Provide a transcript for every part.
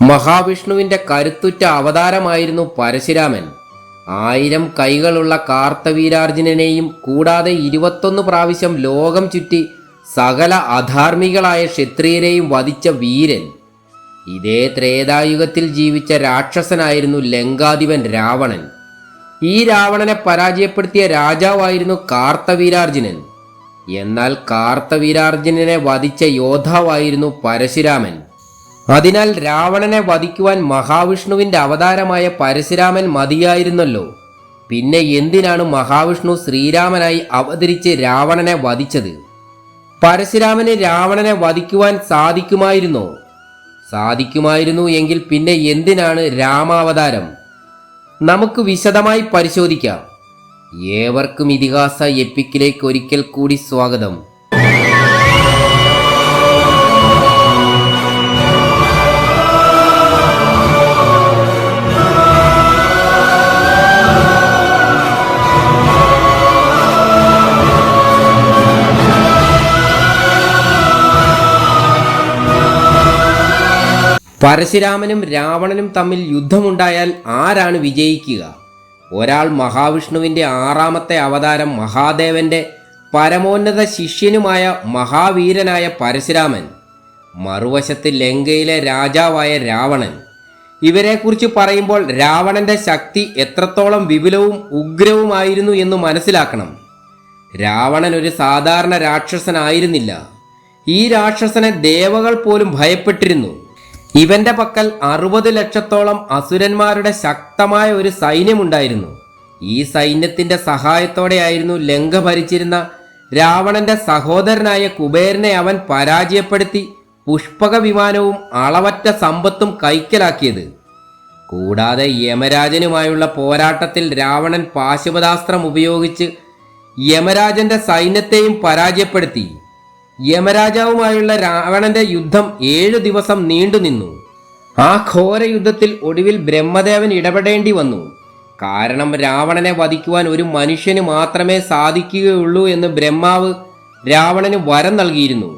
മഹാവിഷ്ണുവിന്റെ കരുത്തുറ്റ അവതാരമായിരുന്നു പരശുരാമൻ. 1000 കൈകളുള്ള കാർത്തവീരാർജുനനെയും കൂടാതെ 21 പ്രാവശ്യം ലോകം ചുറ്റി സകല അധാർമികളായ ക്ഷത്രിയരെയും വധിച്ച വീരൻ. ഇതേ ത്രേതായുഗത്തിൽ ജീവിച്ച രാക്ഷസനായിരുന്നു ലങ്കാധിപൻ രാവണൻ. ഈ രാവണനെ പരാജയപ്പെടുത്തിയ രാജാവായിരുന്നു കാർത്തവീരാർജുനൻ. എന്നാൽ കാർത്തവീരാർജുനനെ വധിച്ച യോദ്ധാവായിരുന്നു പരശുരാമൻ. അതിനാൽ രാവണനെ വധിക്കുവാൻ മഹാവിഷ്ണുവിന്റെ അവതാരമായ പരശുരാമൻ മതിയായിരുന്നല്ലോ. പിന്നെ എന്തിനാണ് മഹാവിഷ്ണു ശ്രീരാമനായി അവതരിച്ച് രാവണനെ വധിച്ചത്? പരശുരാമന് രാവണനെ വധിക്കുവാൻ സാധിക്കുമായിരുന്നോ? സാധിക്കുമായിരുന്നു എങ്കിൽ പിന്നെ എന്തിനാണ് രാമാവതാരം? നമുക്ക് വിശദമായി പരിശോധിക്കാം. ഏവർക്കും ഇതിഹാസ എപ്പിക്കിലേക്ക് ഒരിക്കൽ കൂടി സ്വാഗതം. പരശുരാമനും രാവണനും തമ്മിൽ യുദ്ധമുണ്ടായാൽ ആരാണ് വിജയിക്കുക? ഒരാൾ മഹാവിഷ്ണുവിന്റെ 6ാമത്തെ അവതാരം മഹാദേവന്റെ പരമോന്നത ശിഷ്യനുമായ മഹാവീരനായ പരശുരാമൻ, മറുവശത്ത് ലങ്കയിലെ രാജാവായ രാവണൻ. ഇവരെക്കുറിച്ച് പറയുമ്പോൾ രാവണന്റെ ശക്തി എത്രത്തോളം വിപുലവും ഉഗ്രവുമായിരുന്നു എന്ന് മനസ്സിലാക്കണം. രാവണൻ ഒരു സാധാരണ രാക്ഷസനായിരുന്നില്ല. ഈ രാക്ഷസനെ ദേവകൾ പോലും ഭയപ്പെട്ടിരുന്നു. ഇവന്റെ പക്കൽ 60 ലക്ഷത്തോളം അസുരന്മാരുടെ ശക്തമായ ഒരു സൈന്യമുണ്ടായിരുന്നു. ഈ സൈന്യത്തിന്റെ സഹായത്തോടെയായിരുന്നു ലങ്ക ഭരിച്ചിരുന്ന രാവണന്റെ സഹോദരനായ കുബേരനെ അവൻ പരാജയപ്പെടുത്തി പുഷ്പക വിമാനവും അളവറ്റ സമ്പത്തും കൈക്കലാക്കിയത്. കൂടാതെ യമരാജനുമായുള്ള പോരാട്ടത്തിൽ രാവണൻ പാശുപതാസ്ത്രം ഉപയോഗിച്ച് യമരാജന്റെ സൈന്യത്തെയും പരാജയപ്പെടുത്തി. യമരാജാവുമായുള്ള രാവണന്റെ യുദ്ധം 7 ദിവസം നീണ്ടുനിന്നു. ആ ഘോര യുദ്ധത്തിൽ ഒടുവിൽ ബ്രഹ്മദേവൻ ഇടപെടേണ്ടി വന്നു. കാരണം രാവണനെ വധിക്കുവാൻ ഒരു മനുഷ്യന് മാത്രമേ സാധിക്കുകയുള്ളൂ എന്ന് ബ്രഹ്മാവ് രാവണന് വരം നൽകിയിരുന്നു.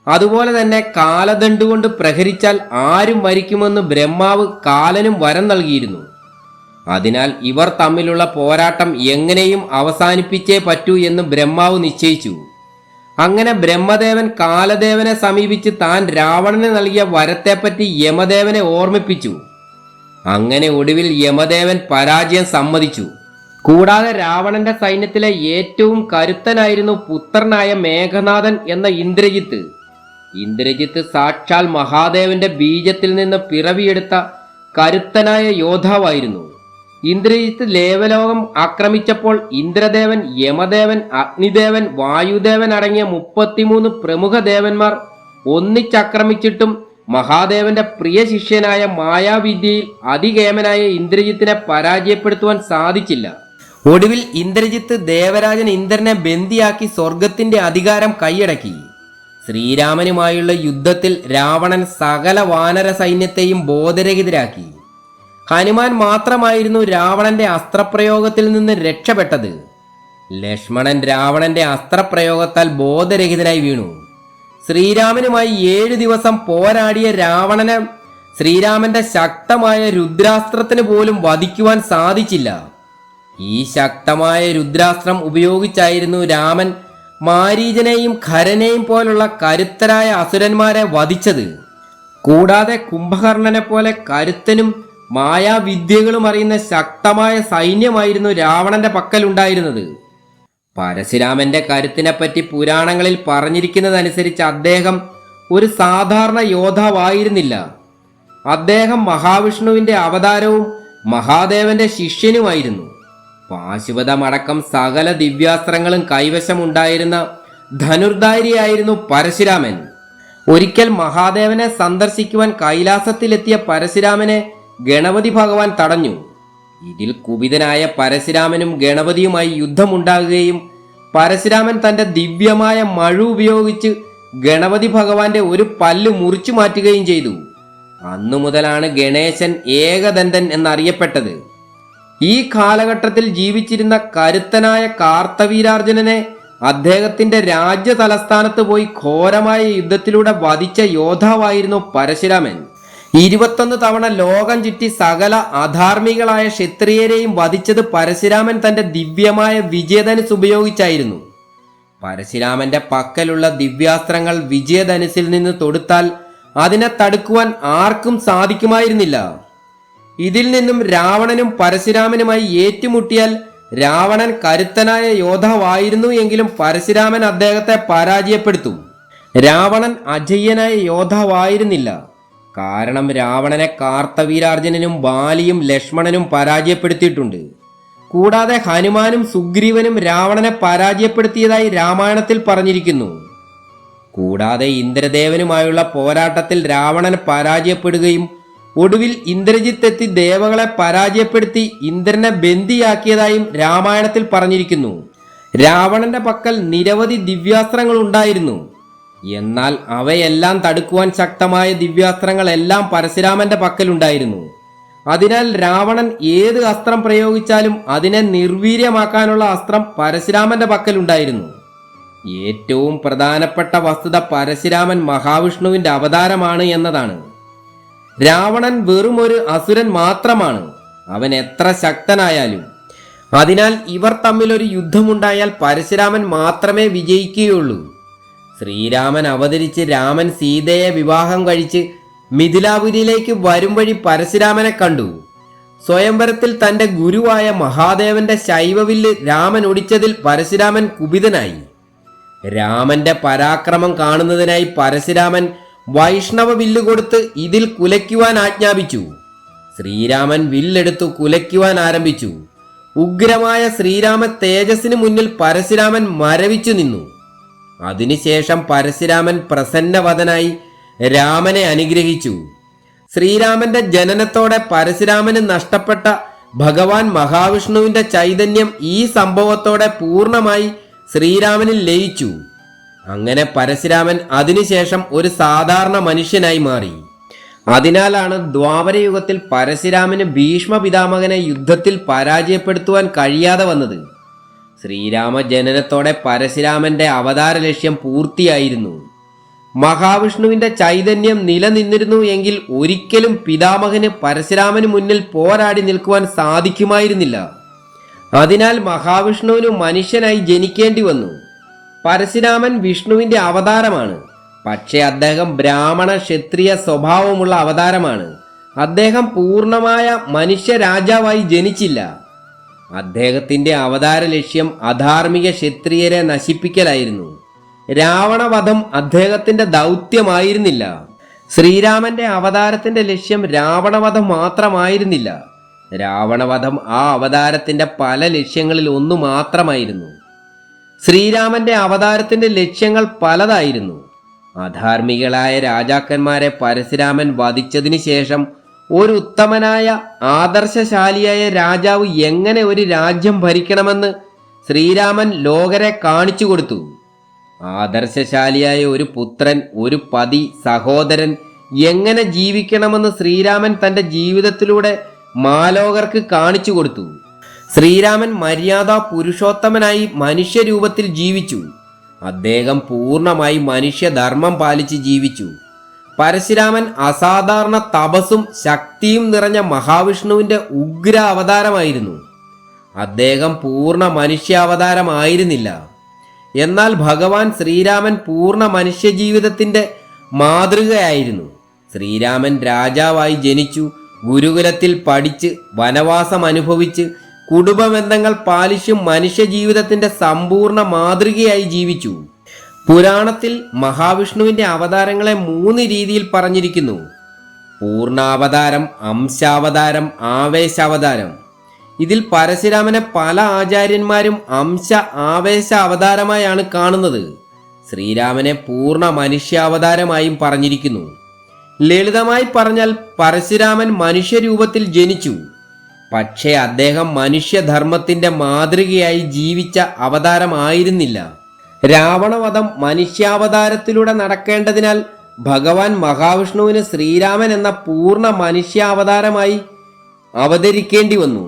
അതുപോലെ തന്നെ കാലദണ്ഡുകൊണ്ട് പ്രഹരിച്ചാൽ ആരും മരിക്കുമെന്ന് ബ്രഹ്മാവ് കാലനും വരം നൽകിയിരുന്നു. അതിനാൽ ഇവർ തമ്മിലുള്ള പോരാട്ടം എങ്ങനെയും അവസാനിപ്പിച്ചേ പറ്റൂ എന്ന് ബ്രഹ്മാവ് നിശ്ചയിച്ചു. അങ്ങനെ ബ്രഹ്മദേവൻ കാലദേവനെ സമീപിച്ച് താൻ രാവണന് നൽകിയ വരത്തെപ്പറ്റി യമദേവനെ ഓർമ്മിപ്പിച്ചു. അങ്ങനെ ഒടുവിൽ യമദേവൻ പരാജയം സമ്മതിച്ചു. കൂടാതെ രാവണന്റെ സൈന്യത്തിലെ ഏറ്റവും കരുത്തനായിരുന്നു പുത്രനായ മേഘനാഥൻ എന്ന ഇന്ദ്രജിത്ത്. ഇന്ദ്രജിത്ത് സാക്ഷാൽ മഹാദേവന്റെ ബീജത്തിൽ നിന്ന് പിറവിയെടുത്ത കരുത്തനായ യോദ്ധാവായിരുന്നു. ഇന്ദ്രജിത്ത് ദേവലോകം ആക്രമിച്ചപ്പോൾ ഇന്ദ്രദേവൻ, യമദേവൻ, അഗ്നിദേവൻ, വായുദേവൻ അടങ്ങിയ 33 പ്രമുഖ ദേവന്മാർ ഒന്നിച്ചാക്രമിച്ചിട്ടും മഹാദേവന്റെ പ്രിയ ശിഷ്യനായ മായാവിദ്യയിൽ അതികേമനായ ഇന്ദ്രജിത്തിനെ പരാജയപ്പെടുത്തുവാൻ സാധിച്ചില്ല. ഒടുവിൽ ഇന്ദ്രജിത്ത് ദേവരാജൻ ഇന്ദ്രനെ ബന്ദിയാക്കി സ്വർഗത്തിന്റെ അധികാരം കൈയടക്കി. ശ്രീരാമനുമായുള്ള യുദ്ധത്തിൽ രാവണൻ സകല വാനര സൈന്യത്തെയും ബോധരഹിതരാക്കി. ഹനുമാൻ മാത്രമായിരുന്നു രാവണന്റെ അസ്ത്രപ്രയോഗത്തിൽ നിന്ന് രക്ഷപ്പെട്ടത്. ലക്ഷ്മണൻ രാവണന്റെ അസ്ത്രപ്രയോഗത്താൽ ബോധരഹിതനായി വീണു. ശ്രീരാമനുമായി 7 ദിവസം പോരാടിയ രാവണനെ ശ്രീരാമന്റെ ശക്തമായ രുദ്രാസ്ത്രത്തിന് പോലും വധിക്കുവാൻ സാധിച്ചില്ല. ഈ ശക്തമായ രുദ്രാസ്ത്രം ഉപയോഗിച്ചായിരുന്നു രാമൻ മാരീചനെയും ഖരനെയും പോലുള്ള കരുത്തരായ അസുരന്മാരെ വധിച്ചത്. കൂടാതെ കുംഭകർണനെ പോലെ കരുത്തനും മായാവിദ്യകളും അറിയുന്ന ശക്തമായ സൈന്യമായിരുന്നു രാവണന്റെ പക്കലുണ്ടായിരുന്നത്. പരശുരാമന്റെ കരുത്തിനെപ്പറ്റി പുരാണങ്ങളിൽ പറഞ്ഞിരിക്കുന്നതനുസരിച്ച് അദ്ദേഹം ഒരു സാധാരണ യോദ്ധാവായിരുന്നില്ല. അദ്ദേഹം മഹാവിഷ്ണുവിന്റെ അവതാരവും മഹാദേവന്റെ ശിഷ്യനുമായിരുന്നു. പാശുപതമടക്കം സകല ദിവ്യാസ്ത്രങ്ങളും കൈവശമുണ്ടായിരുന്ന ധനുർധാരിയായിരുന്നു പരശുരാമൻ. ഒരിക്കൽ മഹാദേവനെ സന്ദർശിക്കുവാൻ കൈലാസത്തിലെത്തിയ പരശുരാമനെ ഗണപതി ഭഗവാൻ തടഞ്ഞു. ഇതിൽ കുപിതനായ പരശുരാമനും ഗണപതിയുമായി യുദ്ധമുണ്ടാകുകയും പരശുരാമൻ തന്റെ ദിവ്യമായ മഴു ഉപയോഗിച്ച് ഗണപതി ഭഗവാന്റെ ഒരു പല്ല് മുറിച്ചു മാറ്റുകയും ചെയ്തു. അന്നു മുതലാണ് ഗണേശൻ ഏകദന്തൻ എന്നറിയപ്പെട്ടത്. ഈ കാലഘട്ടത്തിൽ ജീവിച്ചിരുന്ന കരുത്തനായ കാർത്തവീരാർജുനനെ അദ്ദേഹത്തിന്റെ രാജ്യ തലസ്ഥാനത്ത് പോയി ഘോരമായ യുദ്ധത്തിലൂടെ വധിച്ച യോദ്ധാവായിരുന്നു പരശുരാമൻ. 21 തവണ ലോകം ചുറ്റി സകല അധാർമികളായ ക്ഷത്രിയരെയും വധിച്ചത് പരശുരാമൻ തന്റെ ദിവ്യമായ വിജയധനുസ് ഉപയോഗിച്ചായിരുന്നു. പരശുരാമന്റെ പക്കലുള്ള ദിവ്യാസ്ത്രങ്ങൾ വിജയധനുസിൽ നിന്ന് തൊടുത്താൽ അതിനെ തടുക്കുവാൻ ആർക്കും സാധിക്കുമായിരുന്നില്ല. ഇതിൽ നിന്നും രാവണനും പരശുരാമനുമായി ഏറ്റുമുട്ടിയാൽ രാവണൻ കരുത്തനായ യോദ്ധാവായിരുന്നു എങ്കിലും പരശുരാമൻ അദ്ദേഹത്തെ പരാജയപ്പെടുത്തും. രാവണൻ അജയ്യനായ യോദ്ധാവായിരുന്നില്ല. കാരണം രാവണനെ കാർത്തവീരാർജുനനും ബാലിയും ലക്ഷ്മണനും പരാജയപ്പെടുത്തിയിട്ടുണ്ട്. കൂടാതെ ഹനുമാനും സുഗ്രീവനും രാവണനെ പരാജയപ്പെടുത്തിയതായി രാമായണത്തിൽ പറഞ്ഞിരിക്കുന്നു. കൂടാതെ ഇന്ദ്രദേവനുമായുള്ള പോരാട്ടത്തിൽ രാവണൻ പരാജയപ്പെടുകയും ഒടുവിൽ ഇന്ദ്രജിത്ത് എത്തി ദേവകളെ പരാജയപ്പെടുത്തി ഇന്ദ്രനെ ബന്ദിയാക്കിയതായും രാമായണത്തിൽ പറഞ്ഞിരിക്കുന്നു. രാവണന്റെ പക്കൽ നിരവധി ദിവ്യാസ്ത്രങ്ങൾ ഉണ്ടായിരുന്നു. എന്നാൽ അവയെല്ലാം തടുക്കുവാൻ ശക്തമായ ദിവ്യാസ്ത്രങ്ങളെല്ലാം പരശുരാമന്റെ പക്കലുണ്ടായിരുന്നു. അതിനാൽ രാവണൻ ഏത് അസ്ത്രം പ്രയോഗിച്ചാലും അതിനെ നിർവീര്യമാക്കാനുള്ള അസ്ത്രം പരശുരാമന്റെ പക്കലുണ്ടായിരുന്നു. ഏറ്റവും പ്രധാനപ്പെട്ട വസ്തുത പരശുരാമൻ മഹാവിഷ്ണുവിന്റെ അവതാരമാണ് എന്നതാണ്. രാവണൻ വെറും ഒരു അസുരൻ മാത്രമാണ്, അവൻ എത്ര ശക്തനായാലും. അതിനാൽ ഇവർ തമ്മിലൊരു യുദ്ധമുണ്ടായാൽ പരശുരാമൻ മാത്രമേ വിജയിക്കുകയുള്ളൂ. ശ്രീരാമൻ അവതരിച്ച് രാമൻ സീതയെ വിവാഹം കഴിച്ച് മിഥിലാപുരിയിലേക്ക് വരും വഴി പരശുരാമനെ കണ്ടു. സ്വയംവരത്തിൽ തന്റെ ഗുരുവായ മഹാദേവന്റെ ശൈവവില്ല് രാമൻ ഒടിച്ചതിൽ പരശുരാമൻ കുപിതനായി. രാമന്റെ പരാക്രമം കാണുന്നതിനായി പരശുരാമൻ വൈഷ്ണവ വില്ല് കൊടുത്ത് ഇതിൽ കുലയ്ക്കുവാൻ ആജ്ഞാപിച്ചു. ശ്രീരാമൻ വില്ലെടുത്തു കുലയ്ക്കുവാൻ ആരംഭിച്ചു. ഉഗ്രമായ ശ്രീരാമ തേജസ്സിന് മുന്നിൽ പരശുരാമൻ മരവിച്ചു നിന്നു. അതിനുശേഷം പരശുരാമൻ പ്രസന്നവദനായി രാമനെ അനുഗ്രഹിച്ചു. ശ്രീരാമന്റെ ജനനത്തോടെ പരശുരാമന് നഷ്ടപ്പെട്ട ഭഗവാൻ മഹാവിഷ്ണുവിന്റെ ചൈതന്യം ഈ സംഭവത്തോടെ പൂർണ്ണമായി ശ്രീരാമനിൽ ലയിച്ചു. അങ്ങനെ പരശുരാമൻ അതിനുശേഷം ഒരു സാധാരണ മനുഷ്യനായി മാറി. അതിനാലാണ് ദ്വാപരയുഗത്തിൽ പരശുരാമന് ഭീഷ്മ പിതാമഹനെ യുദ്ധത്തിൽ പരാജയപ്പെടുത്തുവാൻ കഴിയാതെ വന്നത്. ശ്രീരാമ ജനനത്തോടെ പരശുരാമന്റെ അവതാര ലക്ഷ്യം പൂർത്തിയായിരുന്നു. മഹാവിഷ്ണുവിന്റെ ചൈതന്യം നിലനിന്നിരുന്നു എങ്കിൽ ഒരിക്കലും പിതാമഹന് പരശുരാമന് മുന്നിൽ പോരാടി നിൽക്കുവാൻ സാധിക്കുമായിരുന്നില്ല. അതിനാൽ മഹാവിഷ്ണുവിന് മനുഷ്യനായി ജനിക്കേണ്ടി വന്നു. പരശുരാമൻ വിഷ്ണുവിന്റെ അവതാരമാണ്. പക്ഷേ അദ്ദേഹം ബ്രാഹ്മണ ക്ഷത്രിയ സ്വഭാവമുള്ള അവതാരമാണ്. അദ്ദേഹം പൂർണ്ണമായ മനുഷ്യ രാജാവായി ജനിച്ചില്ല. അദ്ദേഹത്തിന്റെ അവതാര ലക്ഷ്യം അധാർമിക ക്ഷത്രിയരെ നശിപ്പിക്കലായിരുന്നു. രാവണവധം അദ്ദേഹത്തിന്റെ ദൗത്യമായിരുന്നില്ല. ശ്രീരാമന്റെ അവതാരത്തിന്റെ ലക്ഷ്യം രാവണവധം മാത്രമായിരുന്നില്ല. രാവണവധം ആ അവതാരത്തിന്റെ പല ലക്ഷ്യങ്ങളിൽ ഒന്നു മാത്രമായിരുന്നു. ശ്രീരാമന്റെ അവതാരത്തിന്റെ ലക്ഷ്യങ്ങൾ പലതായിരുന്നു. അധാർമികളായ രാജാക്കന്മാരെ പരശുരാമൻ വധിച്ചതിനു ശേഷം ഒരു ഉത്തമനായ ആദർശശാലിയായ രാജാവ് എങ്ങനെ ഒരു രാജ്യം ഭരിക്കണമെന്ന് ശ്രീരാമൻ ലോകരെ കാണിച്ചു കൊടുത്തു. ആദർശശാലിയായ ഒരു പുത്രൻ, ഒരു പതി, സഹോദരൻ എങ്ങനെ ജീവിക്കണമെന്ന് ശ്രീരാമൻ തന്റെ ജീവിതത്തിലൂടെ മാലോകർക്ക് കാണിച്ചു കൊടുത്തു. ശ്രീരാമൻ മര്യാദാ പുരുഷോത്തമനായി മനുഷ്യരൂപത്തിൽ ജീവിച്ചു. അദ്ദേഹം പൂർണ്ണമായി മനുഷ്യധർമ്മം പാലിച്ച് ജീവിച്ചു. പരശുരാമൻ അസാധാരണ തപസ്സും ശക്തിയും നിറഞ്ഞ മഹാവിഷ്ണുവിന്റെ ഉഗ്ര അവതാരമായിരുന്നു. അദ്ദേഹം പൂർണ്ണ മനുഷ്യാവതാരമായിരുന്നില്ല. എന്നാൽ ഭഗവാൻ ശ്രീരാമൻ പൂർണ്ണ മനുഷ്യജീവിതത്തിന്റെ മാതൃകയായിരുന്നു. ശ്രീരാമൻ രാജാവായി ജനിച്ചു, ഗുരുകുലത്തിൽ പഠിച്ച്, വനവാസം അനുഭവിച്ച്, കുടുംബബന്ധങ്ങൾ പാലിച്ചും മനുഷ്യജീവിതത്തിന്റെ സമ്പൂർണ്ണ മാതൃകയായി ജീവിച്ചു. പുരാണത്തിൽ മഹാവിഷ്ണുവിന്റെ അവതാരങ്ങളെ 3 രീതിയിൽ പറഞ്ഞിരിക്കുന്നു: പൂർണ്ണാവതാരം, അംശാവതാരം, ആവേശാവതാരം. ഇതിൽ പരശുരാമനെ പല ആചാര്യന്മാരും അംശ ആവേശ അവതാരമായാണ് കാണുന്നത്. ശ്രീരാമനെ പൂർണ്ണ മനുഷ്യാവതാരമായും പറഞ്ഞിരിക്കുന്നു. ലളിതമായി പറഞ്ഞാൽ പരശുരാമൻ മനുഷ്യരൂപത്തിൽ ജനിച്ചു. പക്ഷേ അദ്ദേഹം മനുഷ്യധർമ്മത്തിന്റെ മാതൃകയായി ജീവിച്ച അവതാരമായിരുന്നില്ല. രാവണവധം മനുഷ്യാവതാരത്തിലൂടെ നടക്കേണ്ടതിനാൽ ഭഗവാൻ മഹാവിഷ്ണുവിന് ശ്രീരാമൻ എന്ന പൂർണ്ണ മനുഷ്യാവതാരമായി അവതരിക്കേണ്ടി വന്നു.